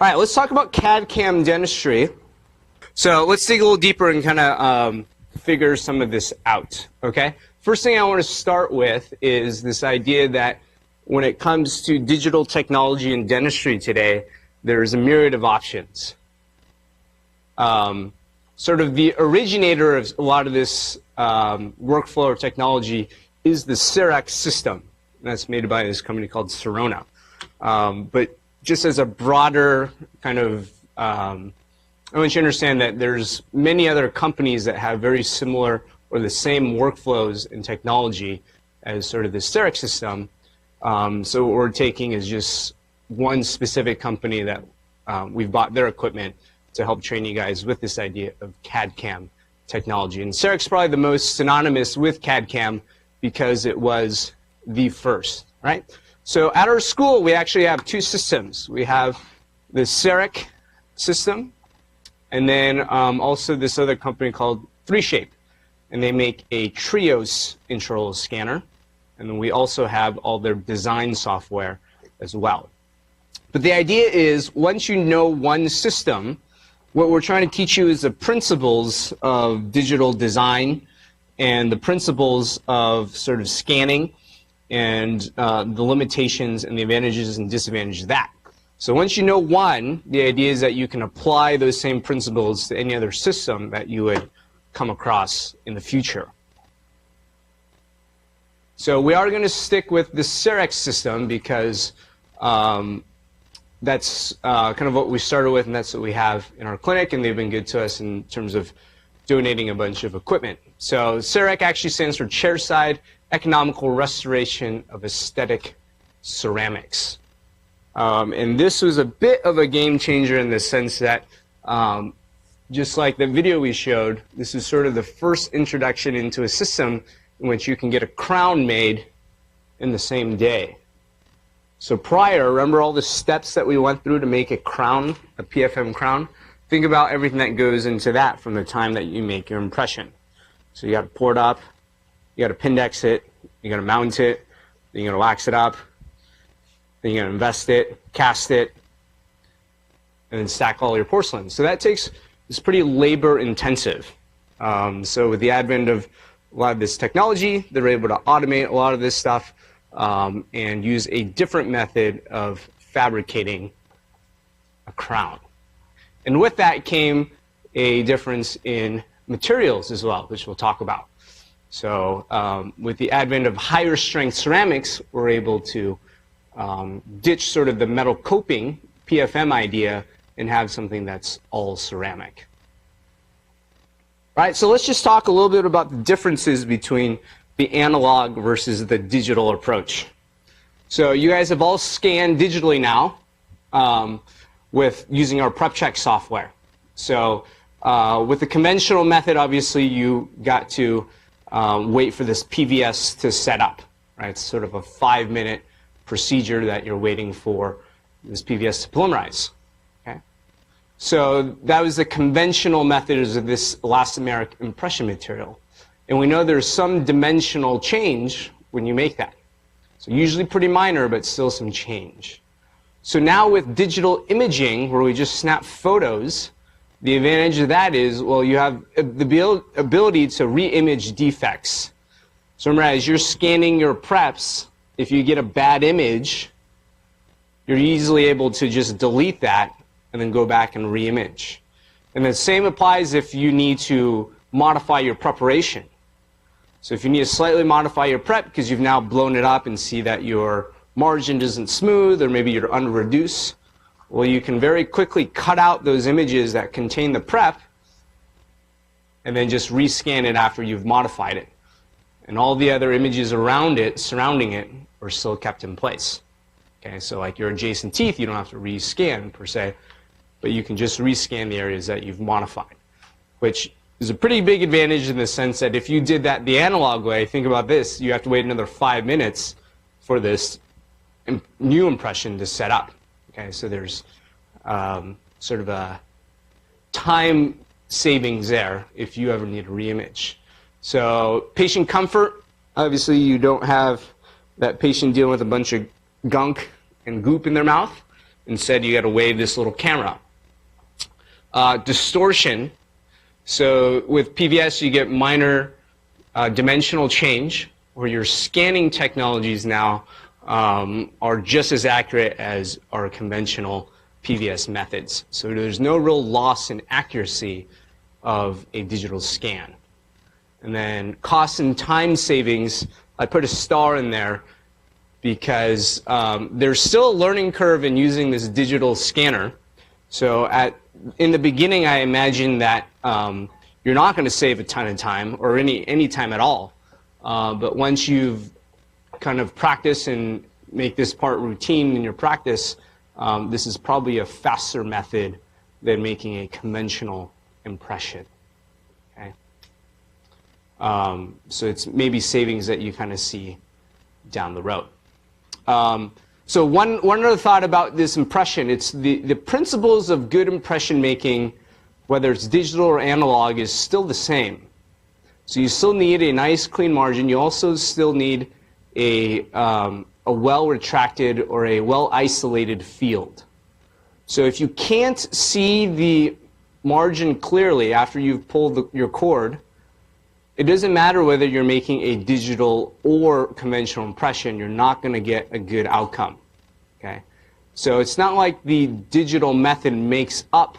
All right, let's talk about CAD-CAM Dentistry. So let's dig a little deeper and kind of figure some of this out, okay? First thing I want to start with is this idea that when it comes to digital technology in dentistry today, there's a myriad of options. Sort of the originator of a lot of this workflow or technology is the CEREC system. That's made by this company called Sirona. But just as a broader kind of, I want you to understand that there's many other companies that have very similar or the same workflows and technology as sort of the CEREC system. So what we're taking is just one specific company that we've bought their equipment to help train you guys with this idea of CAD-CAM technology. And CEREC's probably the most synonymous with CAD-CAM because it was the first, right? So at our school, we actually have two systems. We have the CEREC system, and then also this other company called 3Shape, and they make a Trios intraoral scanner, and then we also have all their design software as well. But the idea is, once you know one system, what we're trying to teach you is the principles of digital design and the principles of sort of scanning and the limitations and the advantages and disadvantages of that. So once you know one, the idea is that you can apply those same principles to any other system that you would come across in the future. So we are going to stick with the CEREC system because that's kind of what we started with, and that's what we have in our clinic, and they've been good to us in terms of donating a bunch of equipment. So CEREC actually stands for Chairside Economical Restoration of Aesthetic Ceramics. And this was a bit of a game changer in the sense that just like the video we showed, this is sort of the first introduction into a system in which you can get a crown made in the same day. So prior, remember all the steps that we went through to make a crown, a PFM crown? Think about everything that goes into that from the time that you make your impression. So you got to pour it up, you got to Pindex it, you got to mount it, then you got to wax it up, then you got to invest it, cast it, and then stack all your porcelain. So that takes, it's pretty labor intensive. So with the advent of a lot of this technology, they're able to automate a lot of this stuff and use a different method of fabricating a crown. And with that came a difference in materials as well, which we'll talk about. So with the advent of higher strength ceramics, we're able to ditch sort of the metal coping PFM idea and have something that's all ceramic. All right, so let's just talk a little bit about the differences between the analog versus the digital approach. So you guys have all scanned digitally now with using our prep check software. So with the conventional method, obviously you got to wait for this PVS to set up, right? It's sort of a 5-minute procedure that you're waiting for this PVS to polymerize. Okay? So that was the conventional method of this elastomeric impression material. And we know there's some dimensional change when you make that. So usually pretty minor, but still some change. So now with digital imaging, where we just snap photos, the advantage of that is, well, you have the ability to re-image defects. So remember, as you're scanning your preps, if you get a bad image, you're easily able to just delete that and then go back and re-image. And the same applies if you need to modify your preparation. So if you need to slightly modify your prep because you've now blown it up and see that your margin isn't smooth or maybe you're under-reduced, well, you can very quickly cut out those images that contain the prep and then just rescan it after you've modified it. And all the other images around it, surrounding it, are still kept in place. Okay, so like your adjacent teeth, you don't have to rescan per se, but you can just rescan the areas that you've modified, which is a pretty big advantage in the sense that if you did that the analog way, think about this, you have to wait another 5 minutes for this new impression to set up. Okay, so there's sort of a time savings there if you ever need a re-image. So patient comfort, obviously you don't have that patient dealing with a bunch of gunk and goop in their mouth. Instead, you got to wave this little camera. Distortion. So with PVS, you get minor dimensional change, where your scanning technologies now are just as accurate as our conventional PVS methods. So there's no real loss in accuracy of a digital scan. And then cost and time savings, I put a star in there because there's still a learning curve in using this digital scanner. So in the beginning, I imagine that you're not going to save a ton of time, or any time at all. But once you've kind of practiced and make this part routine in your practice, this is probably a faster method than making a conventional impression. Okay? So it's maybe savings that you kind of see down the road. So one other thought about this impression, it's the principles of good impression making, whether it's digital or analog, is still the same. So you still need a nice clean margin. You also still need a well-retracted or a well-isolated field. So if you can't see the margin clearly after you've pulled your cord, it doesn't matter whether you're making a digital or conventional impression, you're not going to get a good outcome. Okay? So it's not like the digital method makes up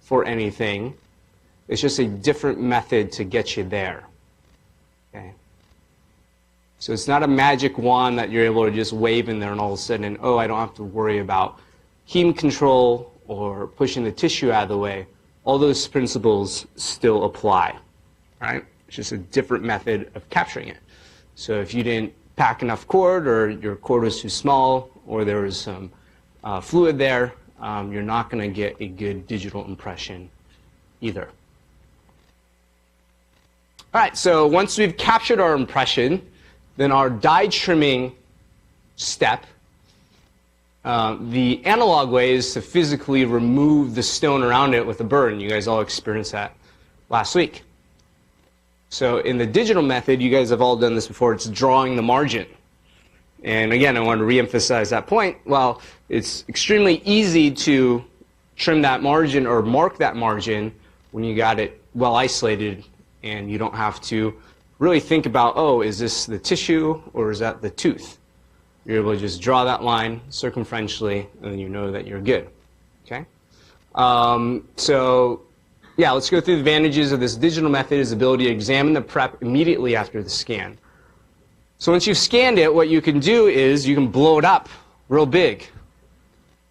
for anything. It's just a different method to get you there. Okay? So it's not a magic wand that you're able to just wave in there and all of a sudden, oh, I don't have to worry about heme control or pushing the tissue out of the way. All those principles still apply. Right? It's just a different method of capturing it. So if you didn't pack enough cord, or your cord was too small, or there was some fluid there, you're not going to get a good digital impression either. All right, so once we've captured our impression, then our die trimming step, the analog way is to physically remove the stone around it with a burr, and you guys all experienced that last week. So in the digital method, you guys have all done this before, it's drawing the margin. And again, I want to reemphasize that point. Well, it's extremely easy to trim that margin or mark that margin when you got it well isolated and you don't have to really think about, oh, is this the tissue or is that the tooth? You're able to just draw that line circumferentially and then you know that you're good. Okay? So yeah, let's go through the advantages of this digital method. Is the ability to examine the prep immediately after the scan. So once you've scanned it, what you can do is you can blow it up real big,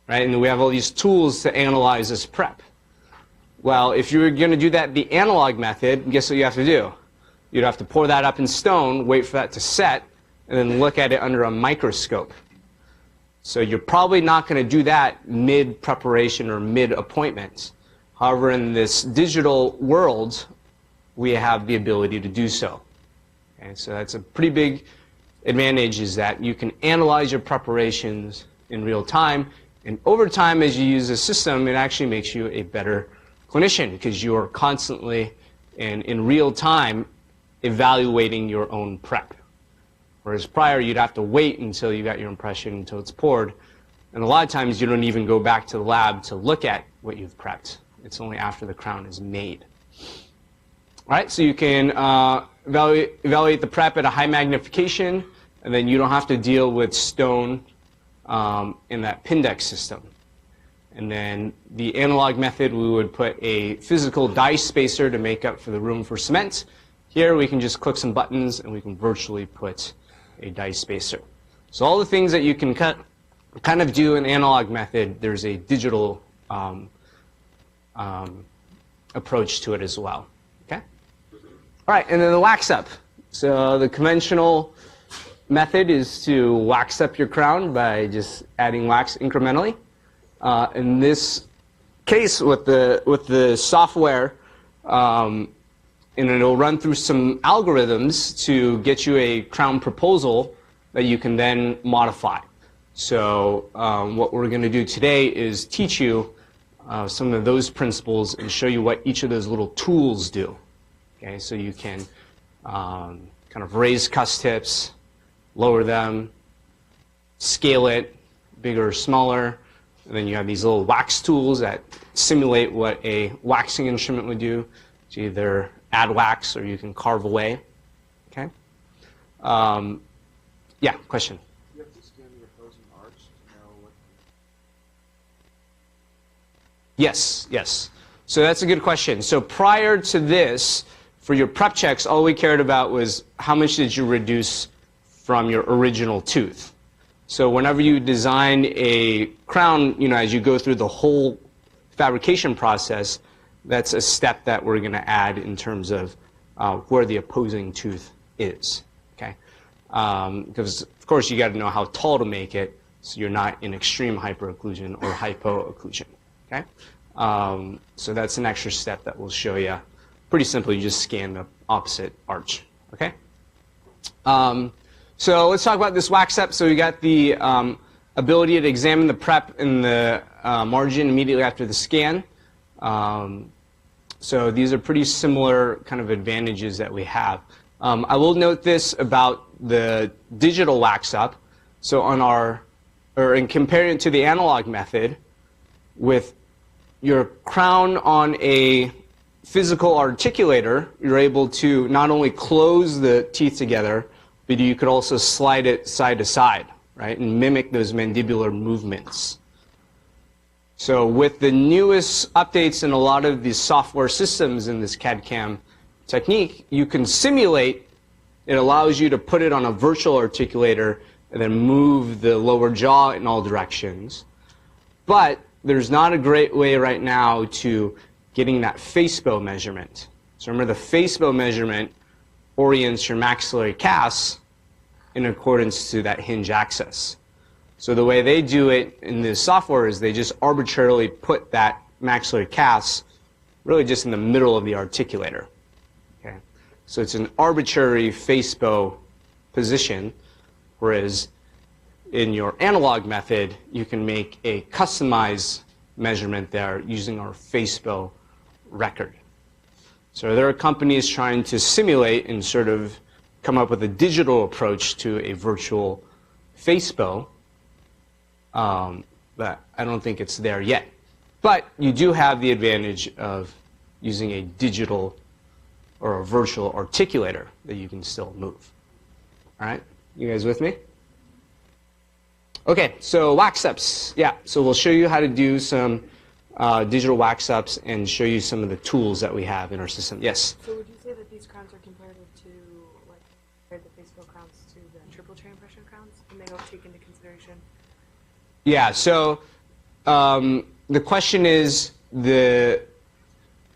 right? And we have all these tools to analyze this prep. Well, if you were going to do that the analog method, guess what you have to do? You'd have to pour that up in stone, wait for that to set, and then look at it under a microscope. So you're probably not going to do that mid-preparation or mid-appointment. However, in this digital world, we have the ability to do so. Okay, so that's a pretty big advantage, is that you can analyze your preparations in real time. And over time, as you use the system, it actually makes you a better clinician because you are constantly and in real time evaluating your own prep. Whereas prior, you'd have to wait until you got your impression, until it's poured. And a lot of times, you don't even go back to the lab to look at what you've prepped. It's only after the crown is made. All right, so you can evaluate the prep at a high magnification, and then you don't have to deal with stone in that Pindex system. And then the analog method, we would put a physical die spacer to make up for the room for cement. Here, we can just click some buttons, and we can virtually put a die spacer. So all the things that you can kind of do in analog method, there's a digital approach to it as well. Okay? All right, and then the wax up. So the conventional method is to wax up your crown by just adding wax incrementally. In this case, with the software, and it'll run through some algorithms to get you a crown proposal that you can then modify. So what we're going to do today is teach you some of those principles and show you what each of those little tools do. Okay, so you can kind of raise cuss tips, lower them, scale it, bigger or smaller, And then you have these little wax tools that simulate what a waxing instrument would do to either add wax or you can carve away. Okay. Yeah, question? You have to scan the opposing arch to know what... Yes, yes. So that's a good question. So prior to this, for your prep checks, all we cared about was how much did you reduce from your original tooth. So whenever you design a crown, as you go through the whole fabrication process, that's a step that we're going to add in terms of where the opposing tooth is. Okay, because of course you got to know how tall to make it, so you're not in extreme hyperocclusion or hypoocclusion. Okay, so that's an extra step that we'll show you. Pretty simple. You just scan the opposite arch. Okay. So let's talk about this wax step. So we got the ability to examine the prep and the margin immediately after the scan. So these are pretty similar kind of advantages that we have. I will note this about the digital wax up. So in comparing it to the analog method, with your crown on a physical articulator, you're able to not only close the teeth together, but you could also slide it side to side, right, and mimic those mandibular movements. So with the newest updates in a lot of these software systems in this CAD-CAM technique, you can simulate. It allows you to put it on a virtual articulator and then move the lower jaw in all directions. But there's not a great way right now to getting that face bow measurement. So remember, the face bow measurement orients your maxillary cast in accordance to that hinge axis. So the way they do it in this software is they just arbitrarily put that maxillary cast really just in the middle of the articulator. Okay? So it's an arbitrary face bow position, whereas in your analog method, you can make a customized measurement there using our face bow record. So there are companies trying to simulate and sort of come up with a digital approach to a virtual face bow, but I don't think it's there yet. But you do have the advantage of using a digital or a virtual articulator that you can still move. All right, you guys with me? Okay, so wax ups. Yeah, so we'll show you how to do some digital wax ups and show you some of the tools that we have in our system. Yes? So would you say that these crowns are comparative to, like, compared the face bow crowns to the triple tray impression crowns, and they don't take into consideration? Yeah, so the question is, the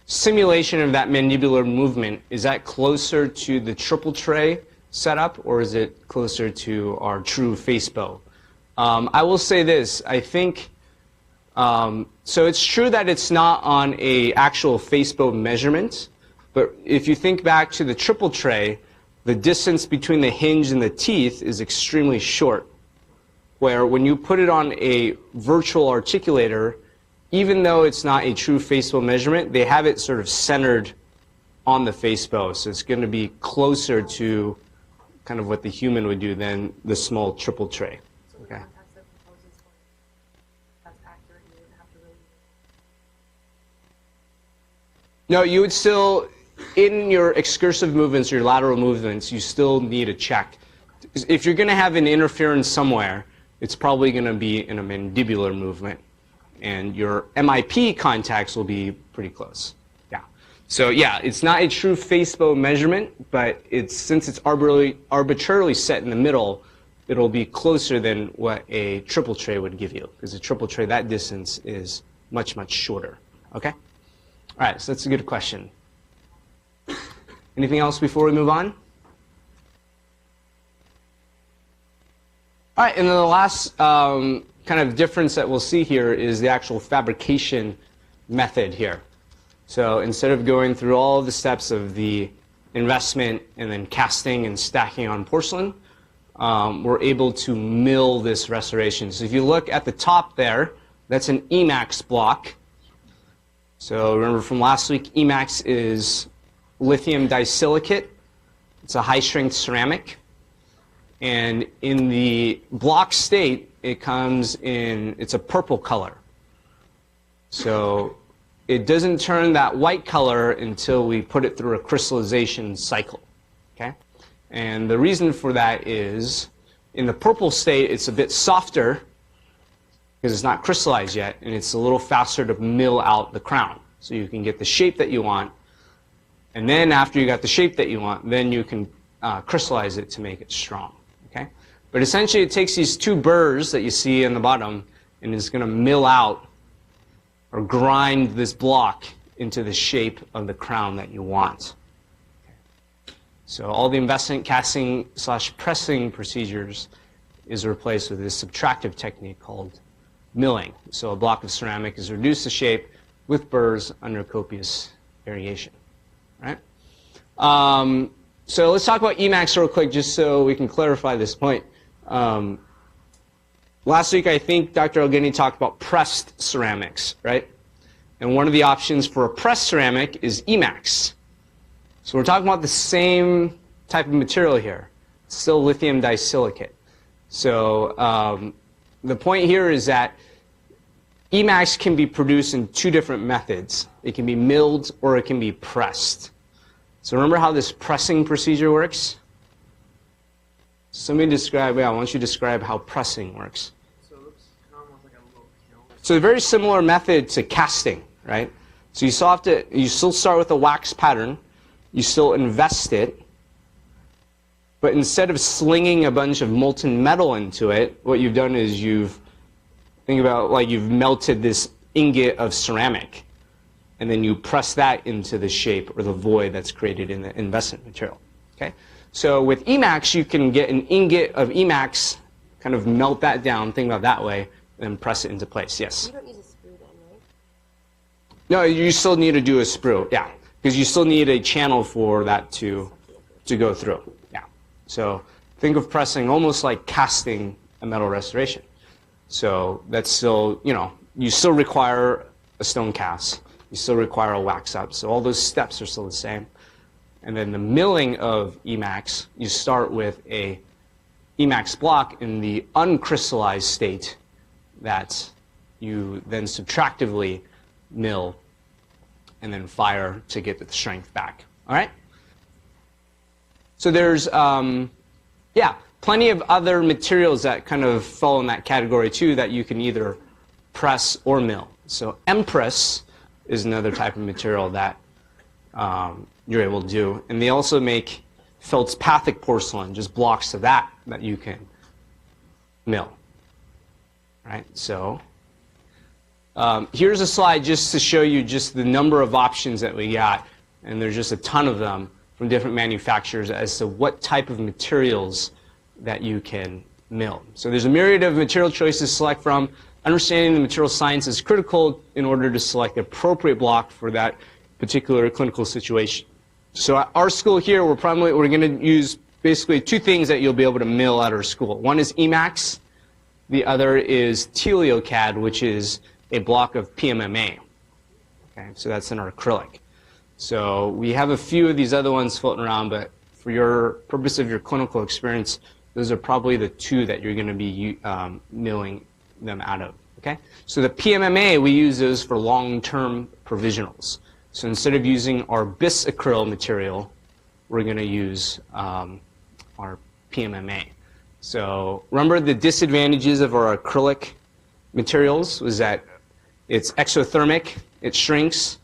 simulation of that mandibular movement, is that closer to the triple tray setup, or is it closer to our true face bow? I will say this, I think, so it's true that it's not on a actual face bow measurement, but if you think back to the triple tray, the distance between the hinge and the teeth is extremely short, where when you put it on a virtual articulator, even though it's not a true face bow measurement, they have it sort of centered on the face bow, so it's going to be closer to kind of what the human would do than the small triple tray. Okay. No, you would still, in your excursive movements, your lateral movements, you still need a check. If you're going to have an interference somewhere, it's probably going to be in a mandibular movement. And your MIP contacts will be pretty close. Yeah. So yeah, it's not a true face bow measurement, but since it's arbitrarily set in the middle, it'll be closer than what a triple tray would give you. Because a triple tray, that distance is much, much shorter. Okay? All right, so that's a good question. Anything else before we move on? All right, and then the last kind of difference that we'll see here is the actual fabrication method here. So instead of going through all the steps of the investment and then casting and stacking on porcelain, we're able to mill this restoration. So if you look at the top there, that's an Emax block. So remember from last week, Emax is lithium disilicate. It's a high-strength ceramic. And in the block state, it comes in, it's a purple color. So it doesn't turn that white color until we put it through a crystallization cycle. Okay? And the reason for that is, in the purple state, it's a bit softer because it's not crystallized yet, and it's a little faster to mill out the crown. So you can get the shape that you want, and then after you got the shape that you want, then you can crystallize it to make it strong. Okay? But essentially, it takes these two burrs that you see in the bottom, and it's going to mill out or grind this block into the shape of the crown that you want. So all the investment casting / pressing procedures is replaced with this subtractive technique called milling. So a block of ceramic is reduced to shape with burrs under copious variation. Right? So let's talk about Emax real quick, just so we can clarify this point. Last week, I think Dr. Elgini talked about pressed ceramics, right? And one of the options for a pressed ceramic is Emax. So we're talking about the same type of material here. It's still lithium disilicate. So the point here is that Emax can be produced in two different methods. It can be milled or it can be pressed. So remember how this pressing procedure works? Somebody describe, yeah, why don't you describe how pressing works? So it looks kind of almost like a little kiln. So a very similar method to casting, right? So you still start with a wax pattern, you still invest it, but instead of slinging a bunch of molten metal into it, what you've done is think about like you've melted this ingot of ceramic, and then you press that into the shape or the void that's created in the investment material. Okay? So with Emax, you can get an ingot of Emax, kind of melt that down, think about it that way, and press it into place. Yes? You don't use a sprue then, right? No, you still need to do a sprue, yeah, because you still need a channel for that to go through. Yeah. So think of pressing almost like casting a metal restoration. So that's still, you still require a stone cast. You still require a wax up. So all those steps are still the same. And then the milling of Emax, you start with a Emax block in the uncrystallized state that you then subtractively mill and then fire to get the strength back. All right? So there's, plenty of other materials that kind of fall in that category too that you can either press or mill. So Empress is another type of material that you're able to do. And they also make feldspathic porcelain, just blocks of that you can mill. Right? So here's a slide just to show you just the number of options that we got. And there's just a ton of them from different manufacturers as to what type of materials that you can mill. So there's a myriad of material choices to select from. Understanding the material science is critical in order to select the appropriate block for that particular clinical situation. So at our school here, we're going to use basically two things that you'll be able to mill at our school. One is Emax. The other is TelioCAD, which is a block of PMMA. Okay, so that's in our acrylic. So we have a few of these other ones floating around, but for your purpose of your clinical experience, those are probably the two that you're going to be milling them out of. Okay? So the PMMA, we use those for long-term provisionals. So instead of using our bis acryl material, we're going to use our PMMA. So remember the disadvantages of our acrylic materials was that it's exothermic, it shrinks,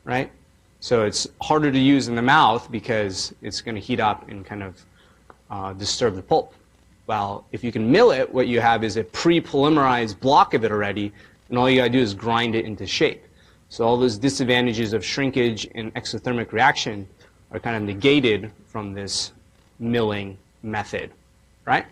right? So it's harder to use in the mouth because it's going to heat up and kind of disturb the pulp. Well, if you can mill it, what you have is a pre-polymerized block of it already, and all you got to do is grind it into shape. So all those disadvantages of shrinkage and exothermic reaction are kind of negated from this milling method, right?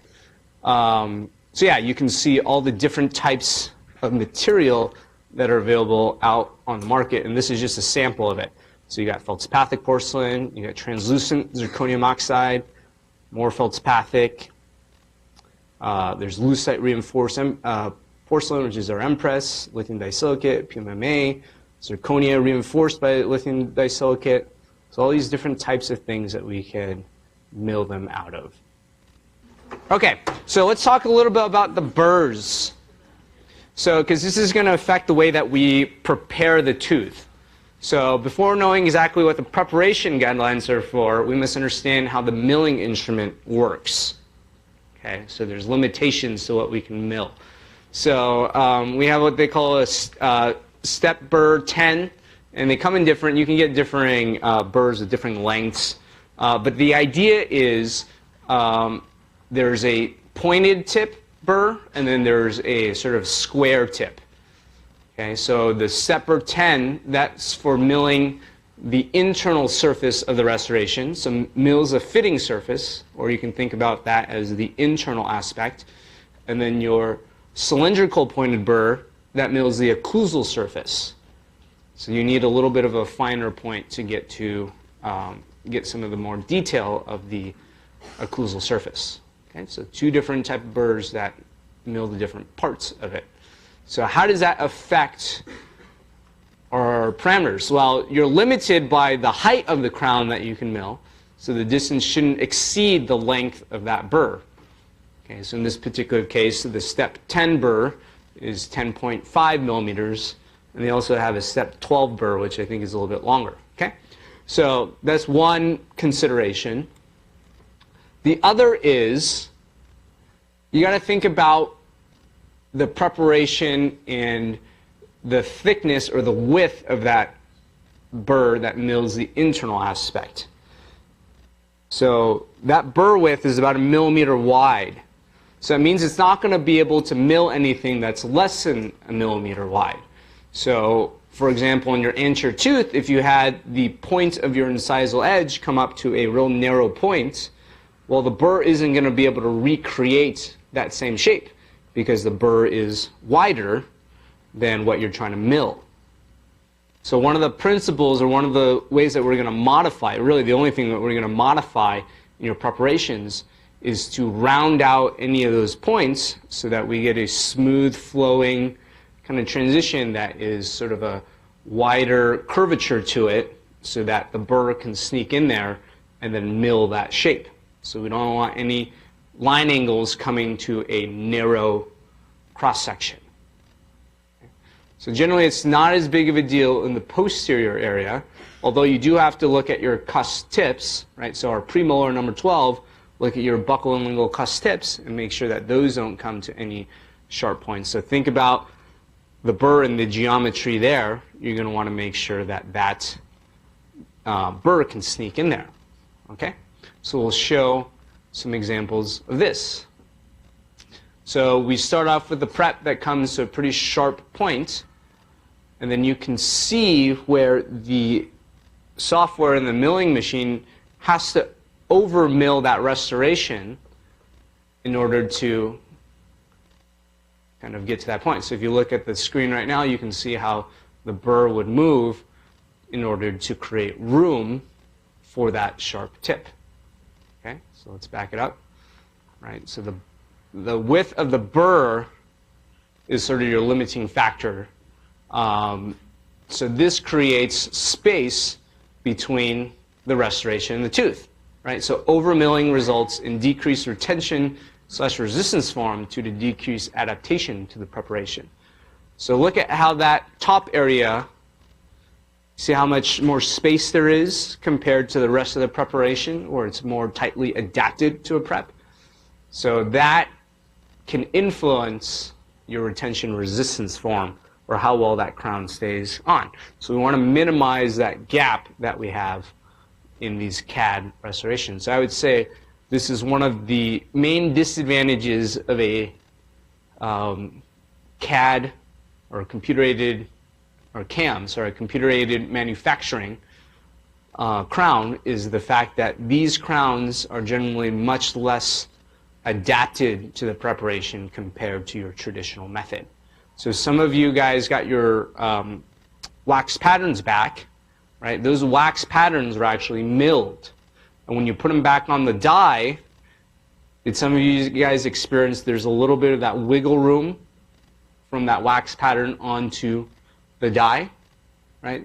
So yeah, you can see all the different types of material that are available out on the market, and this is just a sample of it. So you got feldspathic porcelain, you got translucent zirconium oxide, more feldspathic. There's lucite reinforced porcelain, which is our Empress, lithium disilicate, PMMA, zirconia reinforced by lithium disilicate. So all these different types of things that we can mill them out of. All Okay, so let's talk a little bit about the burrs. So, because this is going to affect the way that we prepare the tooth. So, before knowing exactly what the preparation guidelines are for, we must understand how the milling instrument works. Okay, so there's limitations to what we can mill. So, we have what they call a step burr 10, and they come in different. You can get differing burrs of different lengths, but the idea is there's a pointed tip burr, and then there's a sort of square tip. Okay, so the step burr 10, that's for milling the internal surface of the restoration. So mills a fitting surface, or you can think about that as the internal aspect. And then your cylindrical pointed burr, that mills the occlusal surface. So you need a little bit of a finer point to get some of the more detail of the occlusal surface. Okay, so two different type of burrs that mill the different parts of it. So how does that affect our parameters? Well, you're limited by the height of the crown that you can mill, so the distance shouldn't exceed the length of that burr. Okay, so in this particular case, the step 10 burr is 10.5 millimeters, and they also have a step 12 burr, which I think is a little bit longer. Okay, so that's one consideration. The other is you got to think about the preparation and the thickness or the width of that burr that mills the internal aspect. So that burr width is about 1 millimeter wide. So that means it's not going to be able to mill anything that's less than 1 millimeter wide. So, for example, in your anterior tooth, if you had the point of your incisal edge come up to a real narrow point, well, the burr isn't going to be able to recreate that same shape because the burr is wider than what you're trying to mill. So one of the principles, or one of the ways that we're going to modify, really the only thing that we're going to modify in your preparations, is to round out any of those points so that we get a smooth flowing kind of transition that is sort of a wider curvature to it so that the burr can sneak in there and then mill that shape. So we don't want any line angles coming to a narrow cross-section. So generally it's not as big of a deal in the posterior area, although you do have to look at your cusp tips, right? So our premolar number 12, look at your buccal and lingual cusp tips and make sure that those don't come to any sharp points. So think about the burr and the geometry there. You're going to want to make sure that that burr can sneak in there. Okay? So we'll show some examples of this. So we start off with the prep that comes to a pretty sharp point, and then you can see where the software in the milling machine has to over mill that restoration in order to kind of get to that point. So if you look at the screen right now, you can see how the burr would move in order to create room for that sharp tip. Okay, so let's back it up. Right, so the width of the burr is sort of your limiting factor. So this creates space between the restoration and the tooth. Right, so overmilling results in decreased retention / resistance form due to decreased adaptation to the preparation. So look at how that top area, see how much more space there is compared to the rest of the preparation, where it's more tightly adapted to a prep. So that can influence your retention resistance form, or how well that crown stays on. So we want to minimize that gap that we have in these CAD restorations. So I would say this is one of the main disadvantages of a CAD or computer-aided, or CAM, sorry, computer-aided manufacturing crown, is the fact that these crowns are generally much less adapted to the preparation compared to your traditional method. So some of you guys got your wax patterns back, right? Those wax patterns were actually milled. And when you put them back on the die, did some of you guys experience there's a little bit of that wiggle room from that wax pattern onto the die, right?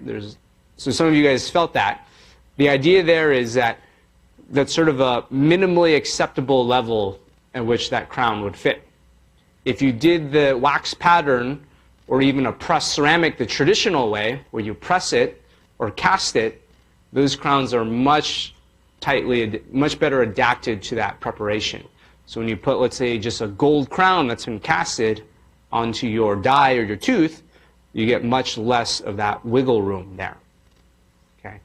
So some of you guys felt that. The idea there is that that's sort of a minimally acceptable level at which that crown would fit. If you did the wax pattern or even a pressed ceramic the traditional way, where you press it or cast it, those crowns are much better adapted to that preparation. So when you put, let's say, just a gold crown that's been casted onto your die or your tooth, you get much less of that wiggle room there. Okay?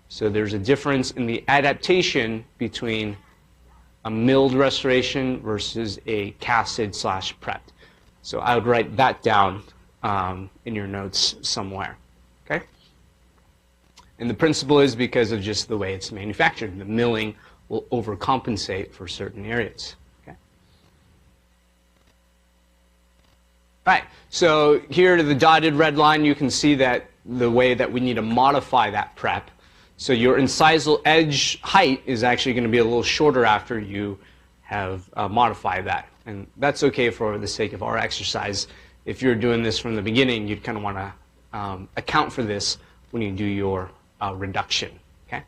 So there's a difference in the adaptation between a milled restoration versus a casted/prepped. So I would write that down in your notes somewhere. Okay? And the principle is because of just the way it's manufactured. The milling will overcompensate for certain areas. Okay? All right, so here to the dotted red line, you can see that the way that we need to modify that prep. So your incisal edge height is actually going to be a little shorter after you have modified that. And that's okay for the sake of our exercise. If you're doing this from the beginning, you'd kind of want to account for this when you do your reduction. Okay?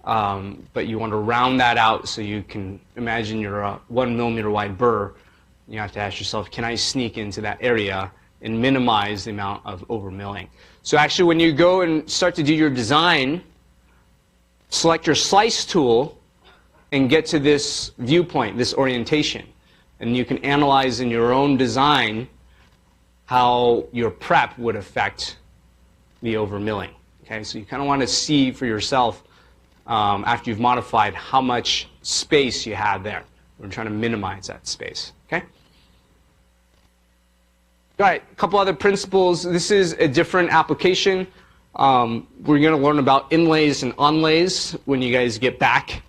But you want to round that out so you can imagine you're a 1 millimeter wide burr. You have to ask yourself, can I sneak into that area and minimize the amount of over-milling? So actually, when you go and start to do your design, select your slice tool and get to this viewpoint, this orientation. And you can analyze in your own design how your prep would affect the over-milling. Okay, so you kind of want to see for yourself after you've modified how much space you have there. We're trying to minimize that space. Okay. All right, a couple other principles. This is a different application. We're going to learn about inlays and onlays when you guys get back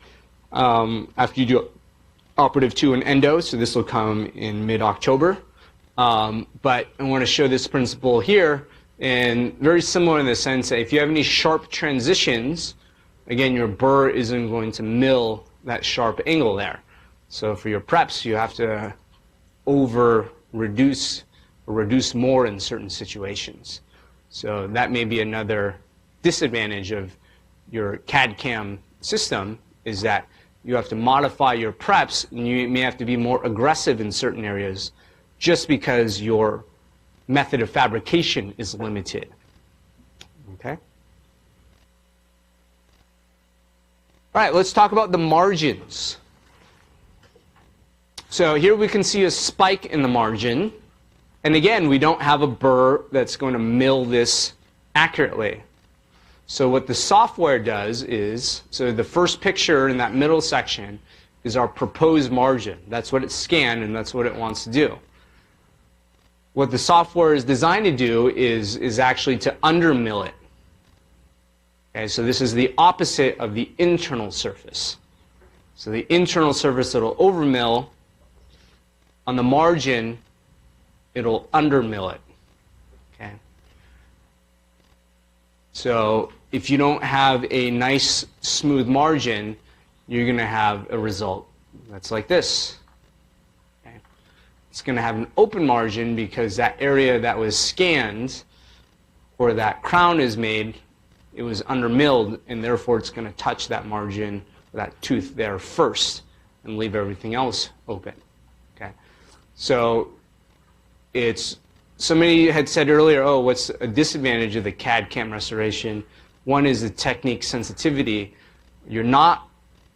after you do operative 2 and endo. So this will come in mid-October. But I want to show this principle here. And very similar in the sense that if you have any sharp transitions, again, your burr isn't going to mill that sharp angle there. So for your preps, you have to reduce or reduce more in certain situations. So that may be another disadvantage of your CAD-CAM system, is that you have to modify your preps, and you may have to be more aggressive in certain areas just because your method of fabrication is limited. Okay? All right, let's talk about the margins. So here we can see a spike in the margin. And again, we don't have a burr that's going to mill this accurately. So what the software does is, so the first picture in that middle section is our proposed margin. That's what it scanned, and that's what it wants to do. What the software is designed to do is actually to undermill it. Okay, so this is the opposite of the internal surface. So the internal surface, it'll overmill. On the margin, it'll undermill it. Okay. So if you don't have a nice smooth margin, you're going to have a result that's like this. Okay. It's going to have an open margin because that area that was scanned or that crown is made, it was undermilled, and therefore it's going to touch that margin, that tooth there first, and leave everything else open. Okay. So somebody had said earlier, oh, what's a disadvantage of the CAD-CAM restoration? One is the technique sensitivity. You're not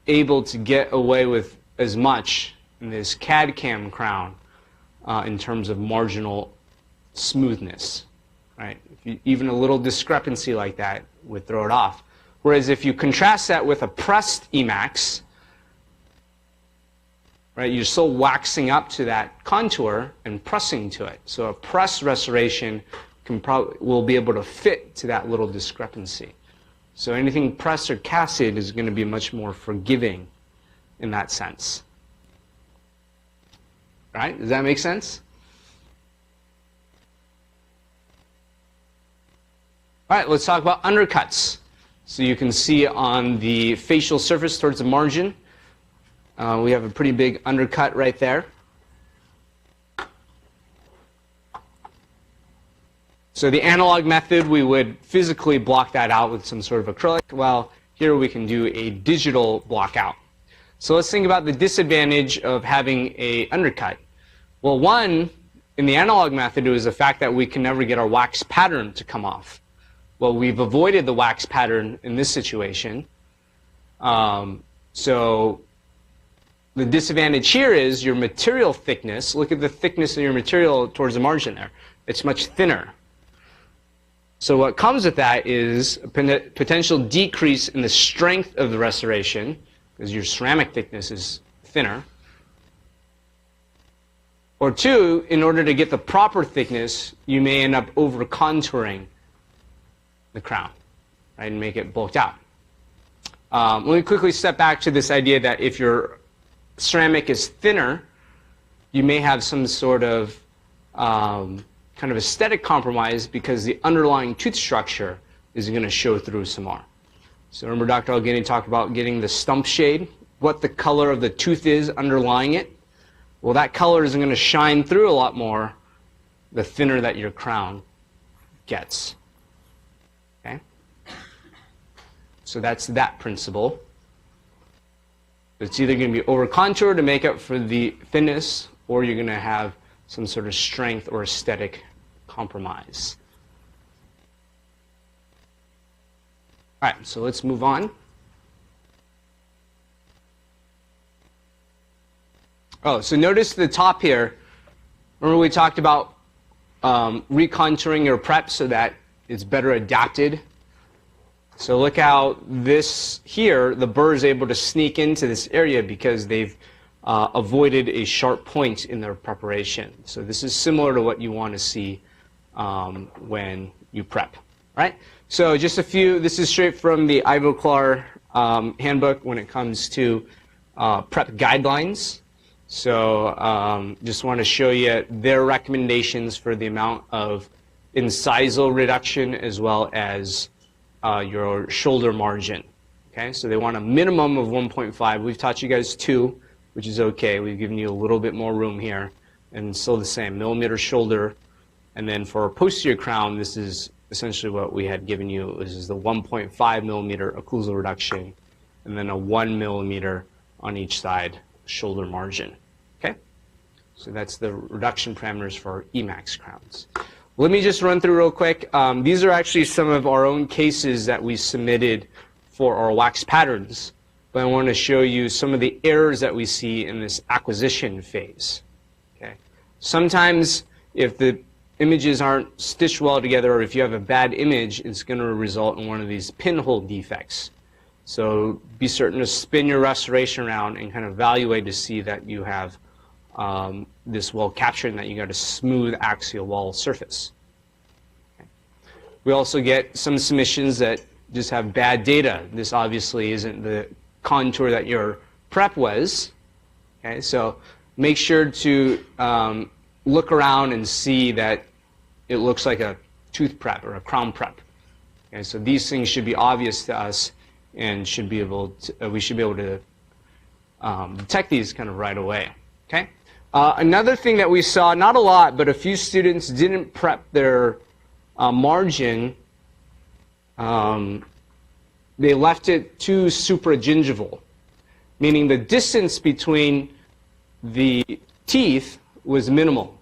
able to get away with as much in this CAD-CAM crown in terms of marginal smoothness. Right? Even a little discrepancy like that would throw it off. Whereas if you contrast that with a pressed Emax, right, you're still waxing up to that contour and pressing to it. So a press restoration will be able to fit to that little discrepancy. So anything pressed or casted is going to be much more forgiving in that sense. Right? Does that make sense? All right, let's talk about undercuts. So you can see on the facial surface towards the margin, we have a pretty big undercut right there. So the analog method, we would physically block that out with some sort of acrylic. Well, here we can do a digital block out. So let's think about the disadvantage of having a undercut. Well, one, in the analog method, it was the fact that we can never get our wax pattern to come off. Well, we've avoided the wax pattern in this situation. So the disadvantage here is your material thickness. Look at the thickness of your material towards the margin there. It's much thinner. So what comes with that is a potential decrease in the strength of the restoration, because your ceramic thickness is thinner. Or two, in order to get the proper thickness, you may end up over-contouring the crown, right, and make it bulked out. Let me quickly step back to this idea that if your ceramic is thinner, you may have some sort of kind of aesthetic compromise because the underlying tooth structure is going to show through some more. So remember Dr. Algini talked about getting the stump shade, what the color of the tooth is underlying it. Well, that color is going to shine through a lot more the thinner that your crown gets. Okay? So that's that principle. It's either going to be over-contoured to make up for the thinness, or you're going to have some sort of strength or aesthetic compromise. All right, so let's move on. Oh, so notice the top here. Remember we talked about recontouring your prep so that it's better adapted. So look how this here, the burr is able to sneak into this area because they've avoided a sharp point in their preparation. So this is similar to what you want to see when you prep, right? So just a few, this is straight from the Ivoclar handbook when it comes to prep guidelines. So just want to show you their recommendations for the amount of incisal reduction as well as your shoulder margin. Okay, so they want a minimum of 1.5. We've taught you guys 2, which is okay. We've given you a little bit more room here, and still the same, millimeter shoulder. And then for our posterior crown, this is essentially what we had given you. This is the 1.5 millimeter occlusal reduction, and then a 1 millimeter on each side shoulder margin. Okay, so that's the reduction parameters for our Emax crowns. Let me just run through real quick. These are actually some of our own cases that we submitted for our wax patterns, but I want to show you some of the errors that we see in this acquisition phase. Okay, sometimes if the images aren't stitched well together, or if you have a bad image, it's going to result in one of these pinhole defects. So be certain to spin your restoration around and kind of evaluate to see that you have this well captured and that you got a smooth axial wall surface. Okay. We also get some submissions that just have bad data. This obviously isn't the contour that your prep was. Okay, so make sure to look around and see that it looks like a tooth prep or a crown prep. Okay, so these things should be obvious to us and should be able to, we should be able to detect these kind of right away. Okay. Another thing that we saw, not a lot, but a few students didn't prep their margin. They left it too supragingival, meaning the distance between the teeth was minimal.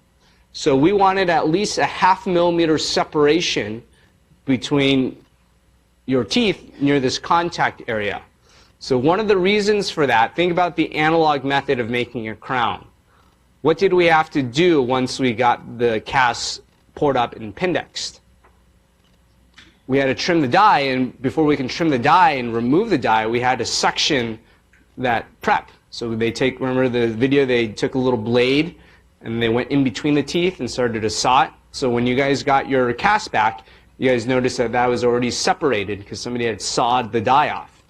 So we wanted at least a 0.5 millimeter separation between your teeth near this contact area. So one of the reasons for that, think about the analog method of making a crown. What did we have to do once we got the casts poured up and Pindexed? We had to trim the die, and before we can trim the die and remove the die, we had to suction that prep. So they take, remember the video, they took a little blade and they went in between the teeth and started to saw it. So when you guys got your cast back, you guys noticed that that was already separated because somebody had sawed the die off.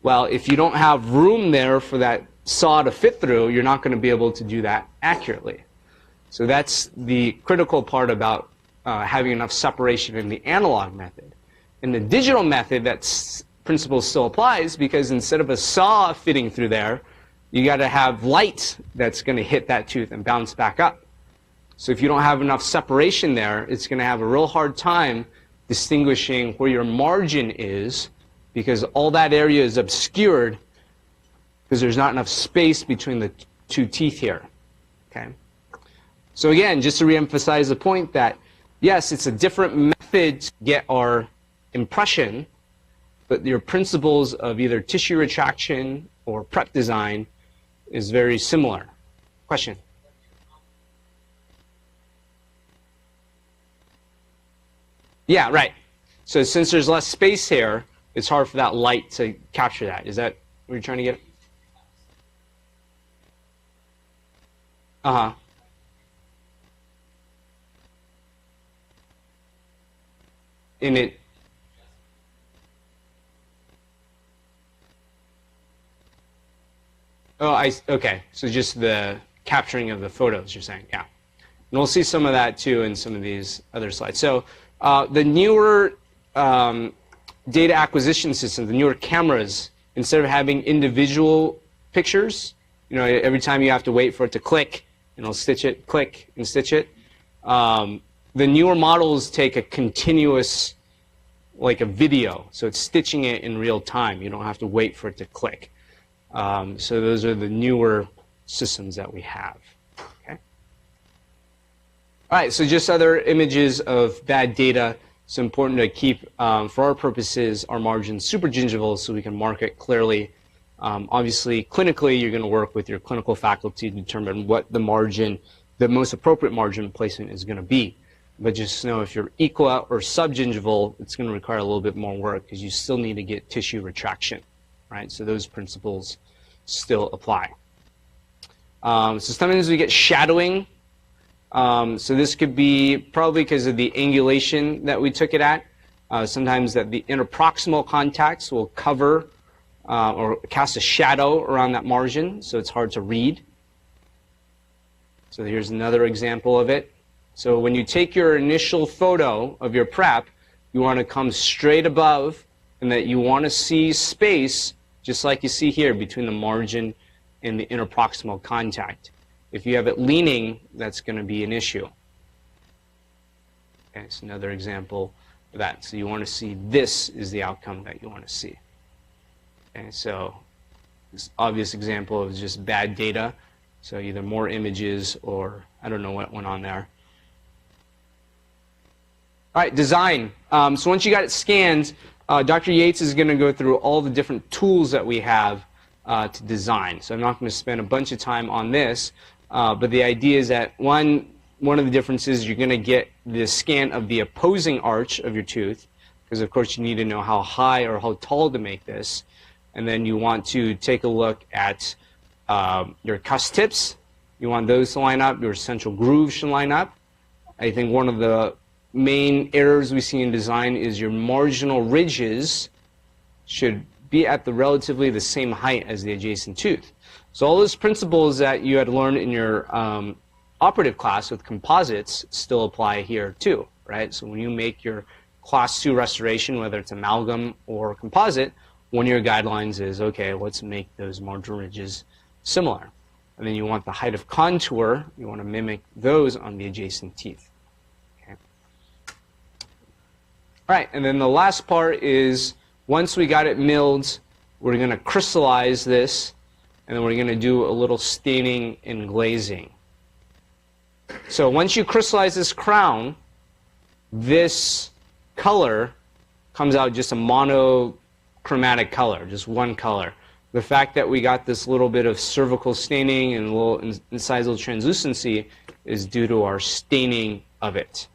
Well, if you don't have room there for that saw to fit through, you're not going to be able to do that accurately. So that's the critical part about having enough separation in the analog method. In the digital method, that principle still applies because instead of a saw fitting through there, you got to have light that's going to hit that tooth and bounce back up. So if you don't have enough separation there, it's going to have a real hard time distinguishing where your margin is because all that area is obscured because there's not enough space between the two teeth here. Okay. So again, just to reemphasize the point that, yes, it's a different method to get our impression, but your principles of either tissue retraction or prep design is very similar. Question? Yeah, right. So since there's less space here, it's hard for that light to capture that. Is that what you're trying to get? Uh-huh. In it. Oh, okay. So just the capturing of the photos, you're saying, yeah. And we'll see some of that too in some of these other slides. So the newer data acquisition systems, the newer cameras, instead of having individual pictures, you know, every time you have to wait for it to click, and it'll stitch it, click, and stitch it. The newer models take a continuous, like a video, so it's stitching it in real time. You don't have to wait for it to click. So those are the newer systems that we have. Okay. All right, so just other images of bad data. It's important to keep, for our purposes, our margins super gingival so we can mark it clearly. Obviously, clinically, you're going to work with your clinical faculty to determine what the margin, the most appropriate margin placement is going to be. But just know if you're equa or subgingival, it's going to require a little bit more work because you still need to get tissue retraction, right? So those principles still apply. So sometimes we get shadowing. So this could be probably because of the angulation that we took it at. Sometimes that the interproximal contacts will cover or cast a shadow around that margin, so it's hard to read. So here's another example of it. So when you take your initial photo of your prep, you want to come straight above, and that you want to see space, just like you see here, between the margin and the interproximal contact. If you have it leaning, that's going to be an issue. Okay, it's another example of that. So you want to see this is the outcome that you want to see. Okay, so this obvious example of just bad data. So either more images or I don't know what went on there. All right, design. So once you got it scanned, Dr. Yates is going to go through all the different tools that we have to design. So I'm not going to spend a bunch of time on this, but the idea is that one of the differences, you're going to get the scan of the opposing arch of your tooth, because of course you need to know how high or how tall to make this. And then you want to take a look at your cusp tips. You want those to line up. Your central grooves should line up. I think one of the main errors we see in design is your marginal ridges should be at relatively the same height as the adjacent tooth. So all those principles that you had learned in your operative class with composites still apply here too, right? So when you make your class 2 restoration, whether it's amalgam or composite, one of your guidelines is, okay, let's make those marginal ridges similar. And then you want the height of contour, you want to mimic those on the adjacent teeth. Okay. All right, and then the last part is, once we got it milled, we're going to crystallize this, and then we're going to do a little staining and glazing. So once you crystallize this crown, this color comes out just a monochromatic color, just one color. The fact that we got this little bit of cervical staining and a little incisal translucency is due to our staining of it.